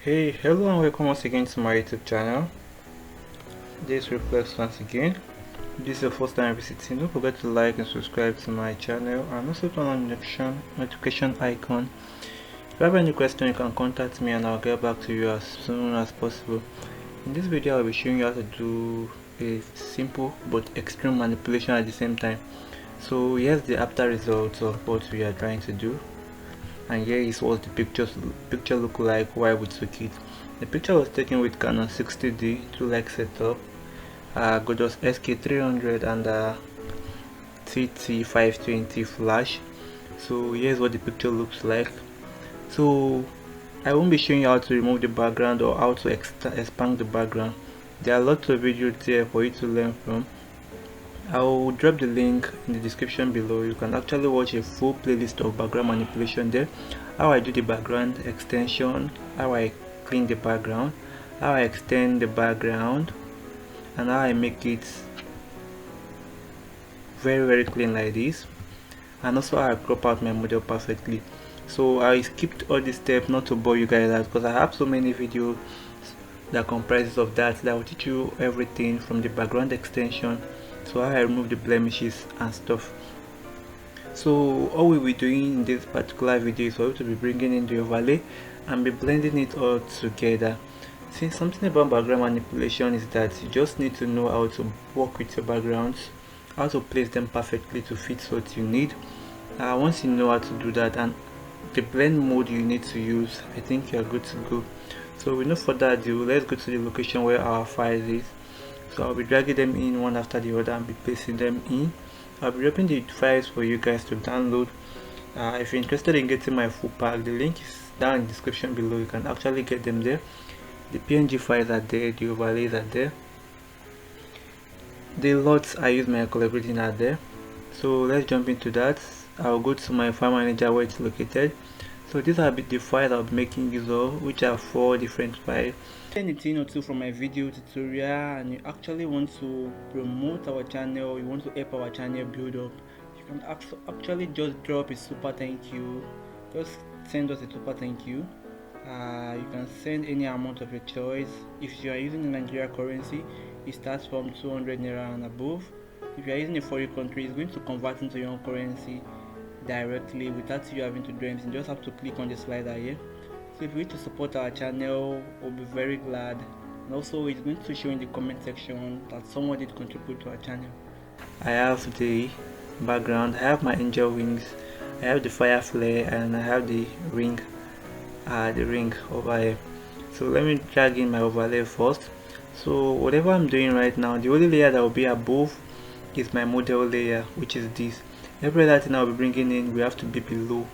Hey, hello and welcome once again to my YouTube channel. This reflects once again. If this is your first time visiting, don't forget to like and subscribe to my channel and also turn on the notification icon. If you have any question, you can contact me and I'll get back to you as soon as possible. In this video, I'll be showing you how to do a simple but extreme manipulation at the same time. So here's the after results of what we are trying to do. And here is what the picture look like while we took it. The picture was taken with Canon 60D 2-leg setup, Godos SK300 and TT520 flash. So here's what the picture looks like. So I won't be showing you how to remove the background or how to expand the background. There are lots of videos there for you to learn from. I'll drop the link in the description below. You can actually watch a full playlist of background manipulation there. How I do the background extension, how I clean the background, how I extend the background, and how I make it very clean like this, and also how I crop out my model perfectly. So I skipped all these steps not to bore you guys out because I have so many videos that comprises of that will teach you everything from the background extension, so how I remove the blemishes and stuff. So all we'll be doing in this particular video is for you to be bringing in the overlay and be blending it all together. Since something about background manipulation is that you just need to know how to work with your backgrounds, how to place them perfectly to fit what you need. Once you know how to do that and the blend mode you need to use, I think you're good to go. So with no further ado, let's go to the location where our file is. So I'll be dragging them in one after the other and be pasting them in. I'll be dropping the files for you guys to download. If you're interested in getting my full pack, the link is down in the description below. You can actually get them there. The PNG files are there, the overlays are there, the lots I use my collaborating are there. So let's jump into that. I'll go to my file manager where it's located. So these are the files I'll be making use of, which are 4 different files. Anything or two from my video tutorial and you actually want to promote our channel, you want to help our channel build up, you can actually just drop a super thank you. Just send us a super thank you. You can send any amount of your choice. If you are using the Nigeria currency, it starts from 200 naira and above. If you are using a foreign country, it's going to convert into your own currency directly without you having to do anything. You just have to click on the slider here. So if you wish to support our channel, we'll be very glad. And also it's going to show in the comment section that someone did contribute to our channel. I have the background, I have my angel wings, I have the fire flare, and I have the ring over here. So let me drag in my overlay first. So whatever I'm doing right now, the only layer that will be above is my model layer, which is this. Every other thing I'll be bringing in will have to be below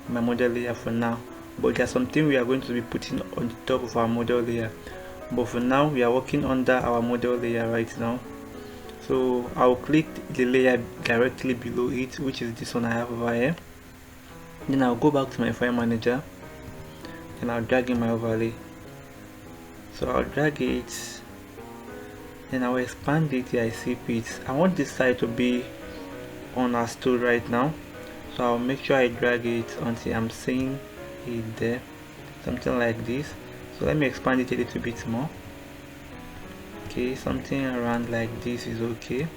my model layer for now, but there's something we are going to be putting on the top of our model layer. But for now we are working under our model layer right now. So I'll click the layer directly below it, which is this one I have over here. Then I'll go back to my file manager and I'll drag in my overlay. So I'll drag it, then I'll expand it till I see it. I want this side to be on our stool right now, so I'll make sure I drag it until I'm seeing it there, something like this. So let me expand it a little bit more. Okay, something around like this is okay,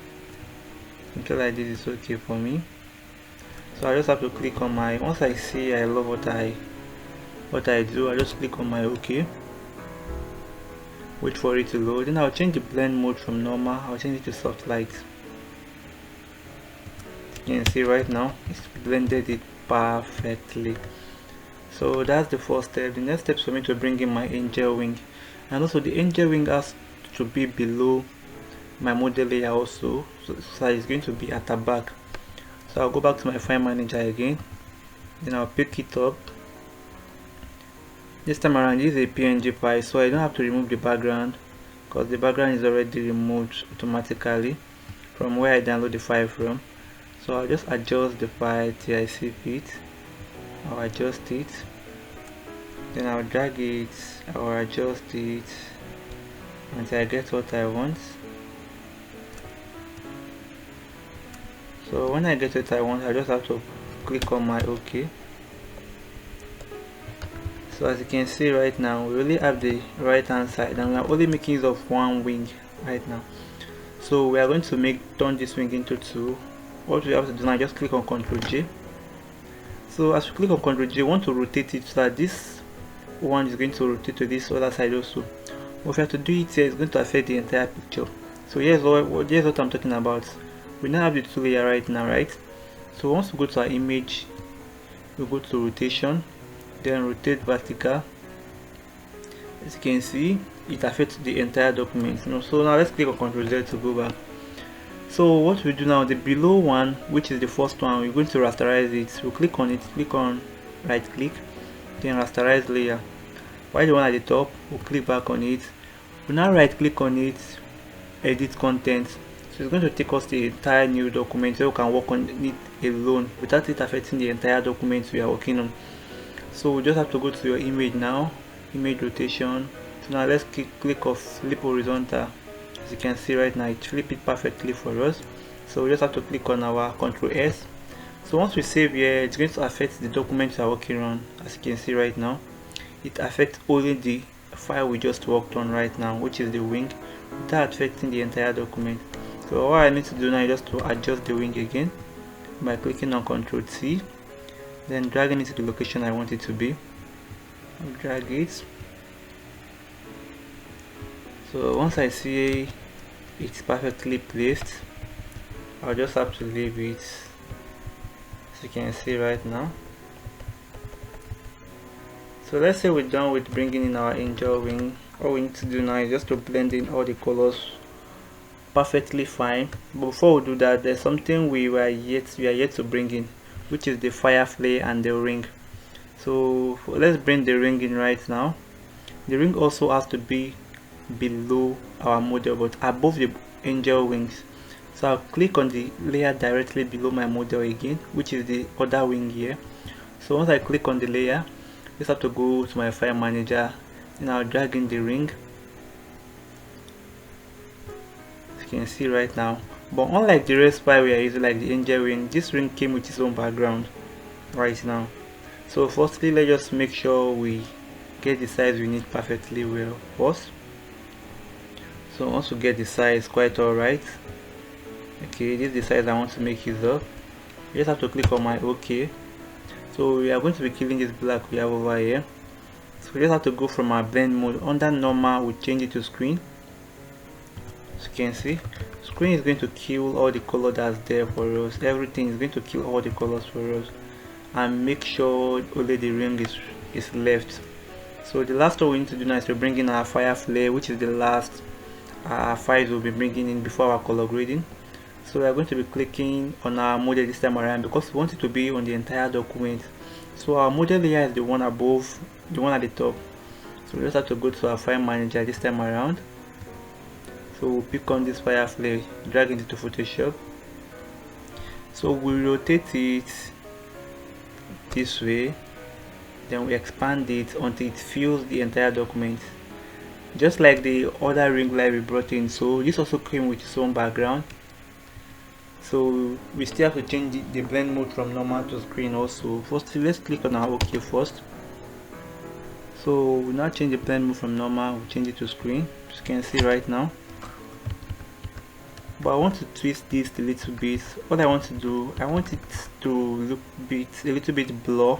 something like this is okay for me. So I just have to click on my, once I see I love what I do, I just click on my OK, wait for it to load. Then I'll change the blend mode from normal, I'll change it to soft light. You can see right now it's blended it perfectly. So that's the first step. The next step is for me to bring in my angel wing, and also the angel wing has to be below my model layer also, so it's going to be at the back. So I'll go back to my file manager again, then I'll pick it up. This time around this is a PNG file, so I don't have to remove the background because the background is already removed automatically from where I download the file from. So I'll just adjust the file till I see fit. I'll adjust it, then I'll drag it, I'll adjust it until I get what I want. So when I get what I want, I just have to click on my OK. So as you can see right now, we only have the right hand side and we are only making use of one wing right now. So we are going to turn this wing into two. What we have to do now, just click on Ctrl J. So as we click on Ctrl J, we want to rotate it so that this one is going to rotate to this other side also. But if you have to do it here, it's going to affect the entire picture. So here's what I'm talking about. We now have the two layer right now, right? So once we go to our image, we go to rotation, then rotate vertical. As you can see, it affects the entire document. So now let's click on Ctrl Z to go back. So what we do now, the below one, which is the first one, we're going to rasterize it. We'll click on it, click on right click, then rasterize layer. While the one at the top, we'll click back on it. We'll now right click on it, edit content. So it's going to take us to the entire new document so we can work on it alone without it affecting the entire document we are working on. So we just have to go to your image now, image rotation. So now let's click off flip horizontal. As you can see right now, it flipped it perfectly for us. So we just have to click on our Ctrl S. So once we save here, it's going to affect the document we are working on. As you can see right now, it affects only the file we just worked on right now, which is the wing, without affecting the entire document. So what I need to do now is just to adjust the wing again by clicking on Ctrl T, then dragging it to the location I want it to be. I'll drag it. So once I see it's perfectly placed, I'll just have to leave it, as you can see right now. So let's say we're done with bringing in our angel wing. All we need to do now is just to blend in all the colors perfectly fine. But before we do that, there's something we are yet to bring in, which is the firefly and the ring. So let's bring the ring in right now. The ring also has to be below our model but above the angel wings. So I'll click on the layer directly below my model again, which is the other wing here. So once I click on the layer, just have to go to my file manager and I'll drag in the ring, as you can see right now. But unlike the rest file we are using, like the angel wing, this ring came with its own background right now. So firstly, let's just make sure we get the size we need perfectly well first. So once we get the size quite alright, okay, this is the size I want to make use of. You just have to click on my OK. So we are going to be killing this black we have over here. So we just have to go from our blend mode. Under normal, we change it to screen. As you can see, screen is going to kill all the color that's there for us. Everything is going to kill all the colors for us, and make sure only the ring is left. So the last one we need to do now is to bring in our firefly, which is the last files we'll be bringing in before our color grading. So we are going to be clicking on our model this time around because we want it to be on the entire document. So our model layer is the one above, the one at the top. So we just have to go to our file manager this time around. So we'll pick on this firefly, drag it into Photoshop. So we rotate it this way, then we expand it until it fills the entire document, just like the other ring light we brought in. So this also came with its own background. So we still have to change the blend mode from normal to screen also. First, let's click on our OK first. So we now change the blend mode from normal, we change it to screen, as you can see right now. But I want to twist this a little bit. What I want to do, I want it to look a little bit blur.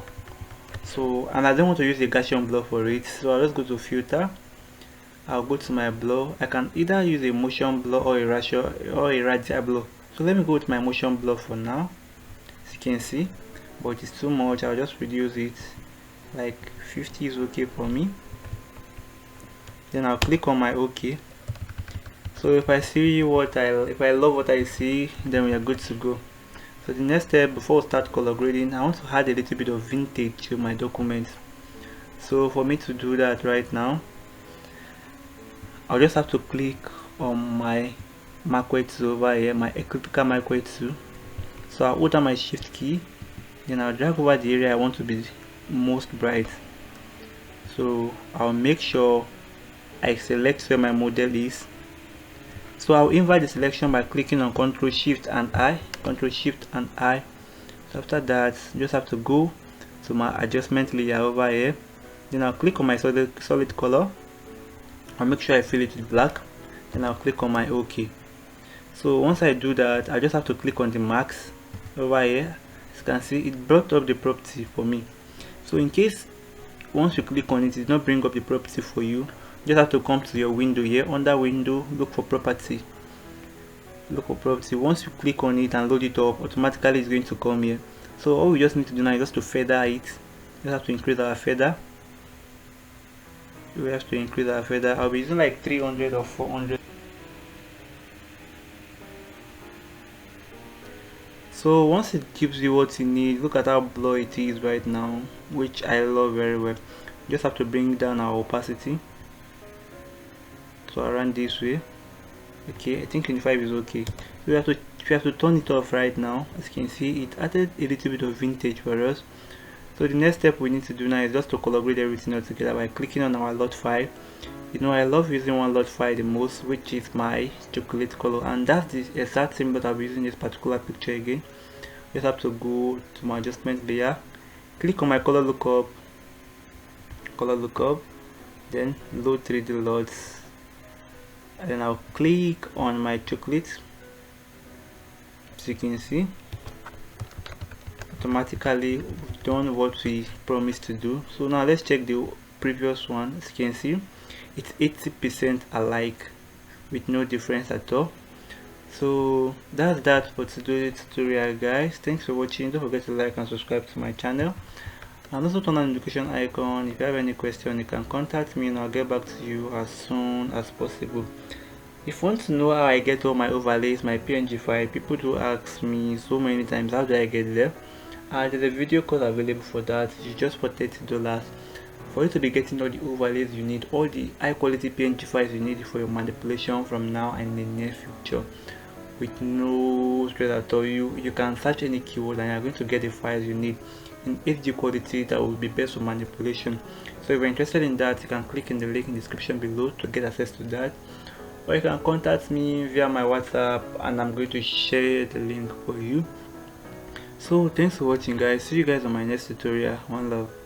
So, and I don't want to use a Gaussian blur for it. So I'll just go to filter. I'll go to my blur. I can either use a motion blur or a radial blur. So let me go with my motion blur for now, as you can see. But it's too much, I'll just reduce it. Like 50 is okay for me. Then I'll click on my OK. So if I love what I see, then we are good to go. So the next step, before we start color grading, I want to add a little bit of vintage to my document. So for me to do that right now, I'll just have to click on my marquee tool over here, my elliptical marquee tool. So I'll hold down my shift key, then I'll drag over the area I want to be most bright. So I'll make sure I select where my model is. So I'll invert the selection by clicking on Ctrl Shift and I. Ctrl Shift and I. So after that, just have to go to my adjustment layer over here. Then I'll click on my solid color. I'll make sure I fill it with black. Then I'll click on my OK. So once I do that, I just have to click on the max over here. As you can see, it brought up the property for me. So in case once you click on it, it did not bring up the property for you, you just have to come to your window here. Under window, look for property. Once you click on it and load it up, automatically it's going to come here. So all we just need to do now is just to feather it. We have to increase our feather. I'll be using like 300 or 400. So once it gives you what you need, look at how blurry it is right now, which I love very well. Just have to bring down our opacity, so around this way. Okay, I think 25 is okay. So we have to turn it off right now. As you can see, it added a little bit of vintage for us. So the next step we need to do now is just to color grade everything all together by clicking on our lot file. You know, I love using one lot file the most, which is my chocolate color, and that's the exact same that I'll be using this particular picture again. Just have to go to my adjustment layer, click on my color lookup, then load 3D lots, and then I'll click on my chocolate. As you can see, automatically we've done what we promised to do. So now let's check the previous one. As you can see, it's 80% alike with no difference at all. So that's that for today's tutorial, guys. Thanks for watching. Don't forget to like and subscribe to my channel, and also turn on the notification icon. If you have any question, you can contact me and I'll get back to you as soon as possible. If you want to know how I get all my overlays, my PNG file, people do ask me so many times, how do I get there? There's a video code available for that. It's just for $30 for you to be getting all the overlays you need, all the high quality PNG files you need for your manipulation from now and in the near future, with no stress at all. You can search any keyword and you're going to get the files you need in HD quality that will be best for manipulation. So if you're interested in that, you can click in the link in the description below to get access to that, or you can contact me via my WhatsApp and I'm going to share the link for you. So thanks for watching, guys. See you guys on my next tutorial. One love.